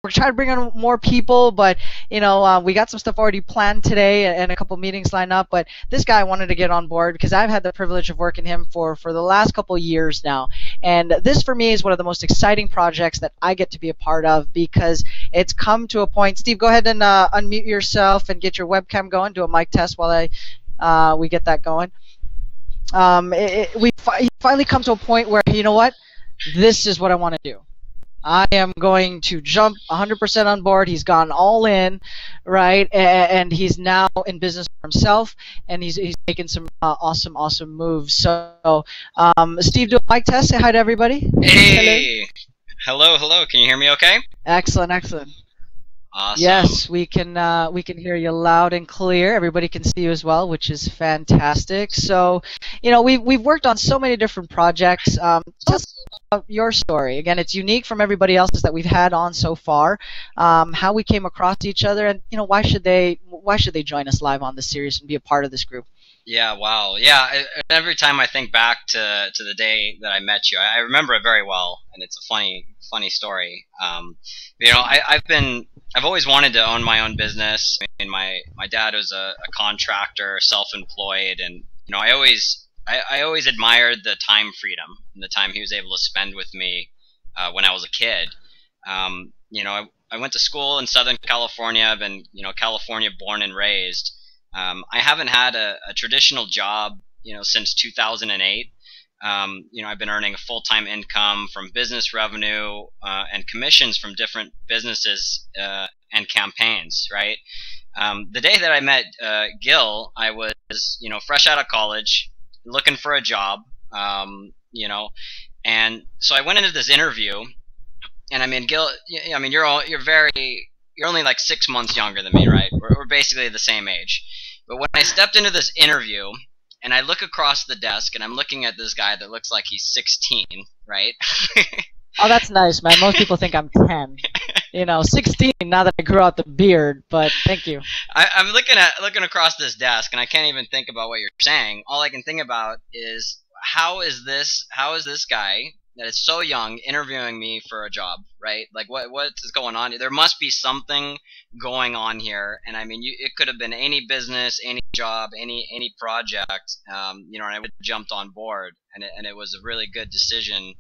we're trying to bring on more people, but we got some stuff already planned today and a couple meetings lined up. But this guy wanted to get on board because I've had the privilege of working him for the last couple years now, and this for me is one of the most exciting projects that I get to be a part of because it's come to a point. Steve, go ahead and unmute yourself and get your webcam going. Do a mic test while we get that going. We finally come to a point where, you know what, this is what I want to do. I am going to jump 100% on board. He's gone all in, right? And he's now in business for himself, and he's making some awesome moves. So, Steve, do a mic test. Say hi to everybody. Hey. Hello. Can you hear me okay? Excellent. Awesome. Yes, we can hear you loud and clear. Everybody can see you as well, which is fantastic. So, we've worked on so many different projects. Tell us about your story. Again, it's unique from everybody else's that we've had on so far. How we came across each other, and why should they join us live on this series and be a part of this group? Yeah. Wow. Yeah. Every time I think back to the day that I met you, I remember it very well, and it's a funny story. I've always wanted to own my own business. I mean, my dad was a contractor, self-employed, and I always admired the time freedom and the time he was able to spend with me when I was a kid. I went to school in Southern California. I've been California born and raised. I haven't had a traditional job since 2008. I've been earning a full-time income from business revenue and commissions from different businesses and campaigns, right? The day that I met Gil, I was, fresh out of college, looking for a job, and so I went into this interview, and I mean, Gil, you're only like 6 months younger than me, right? We're basically the same age. But when I stepped into this interview, and I look across the desk, and I'm looking at this guy that looks like he's 16, right? Oh, that's nice, man. Most people think I'm 10. 16 now that I grew out the beard, but thank you. I'm looking across this desk, and I can't even think about what you're saying. All I can think about is how is this guy that is so young interviewing me for a job, right? Like what is going on? There must be something going on here, and I mean, it could have been any business, any job, any project, and I would have jumped on board, and it was a really good decision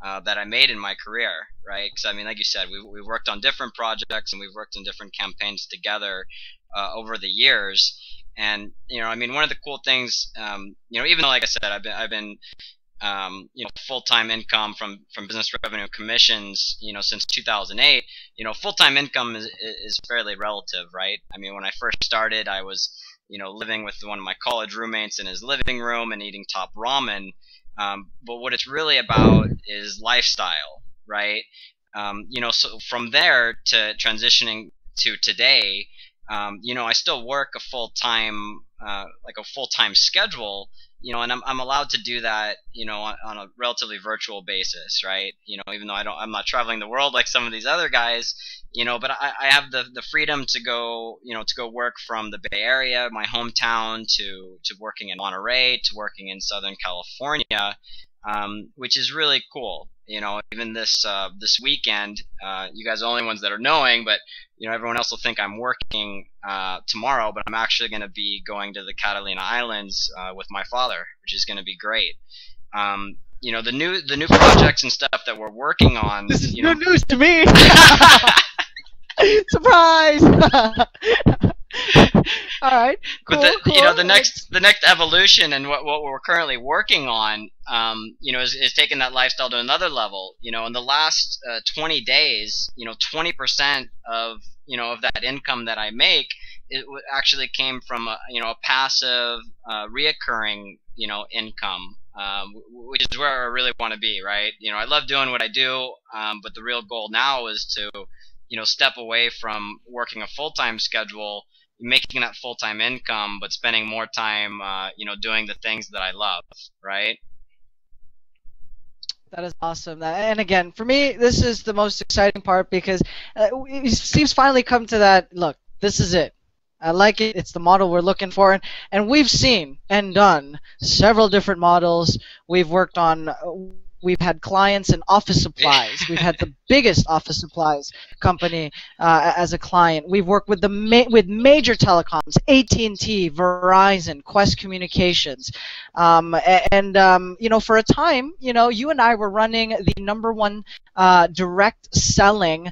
that I made in my career, right? Because I mean, like you said, we've worked on different projects and we've worked on different campaigns together over the years, and I mean, one of the cool things, even though, like I said, I've been full-time income from business revenue commissions, since 2008. Full-time income is fairly relative, right? I mean, when I first started, I was, living with one of my college roommates in his living room and eating top ramen. But what it's really about is lifestyle, right? So from there to transitioning to today, I still work a full-time schedule, and I'm allowed to do that, on a relatively virtual basis, right? Even though I'm not traveling the world like some of these other guys, but I have the freedom to go, to go work from the Bay Area, my hometown, to working in Monterey, to working in Southern California, which is really cool. Even this weekend, you guys are the only ones that are knowing, but everyone else will think I'm working tomorrow, but I'm actually going to be going to the Catalina Islands with my father, which is going to be great. The new projects and stuff that we're working on. This is new news to me. Surprise! All right, cool, but cool. The next evolution and what we're currently working on, is taking that lifestyle to another level. In the last 20 days, 20% of that income that I make, it actually came from a passive, reoccurring, income, which is where I really want to be, right? I love doing what I do, but the real goal now is to, step away from working a full-time schedule, making that full-time income, but spending more time, doing the things that I love, right? That is awesome. And again, for me, this is the most exciting part because Steve's finally come to that, look, this is it. I like it. It's the model we're looking for. And we've seen and done several different models. We've worked on We've had clients in office supplies. We've had the biggest office supplies company as a client. We've worked with with major telecoms, AT&T, Verizon, Quest Communications, you know, for a time, you know, you and I were running the #1 direct selling,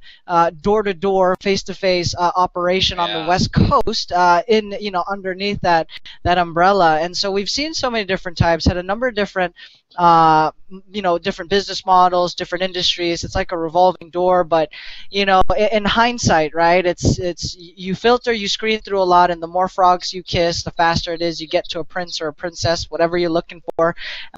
door-to-door, face-to-face operation on the Yeah. West Coast, in, you know, underneath that umbrella. And so we've seen so many different types, had a number of different you know, different business models, different industries. It's like a revolving door. But you know, in hindsight, right, it's you filter, you screen through a lot, and the more frogs you kiss, the faster it is you get to a prince or a princess, whatever you're looking for.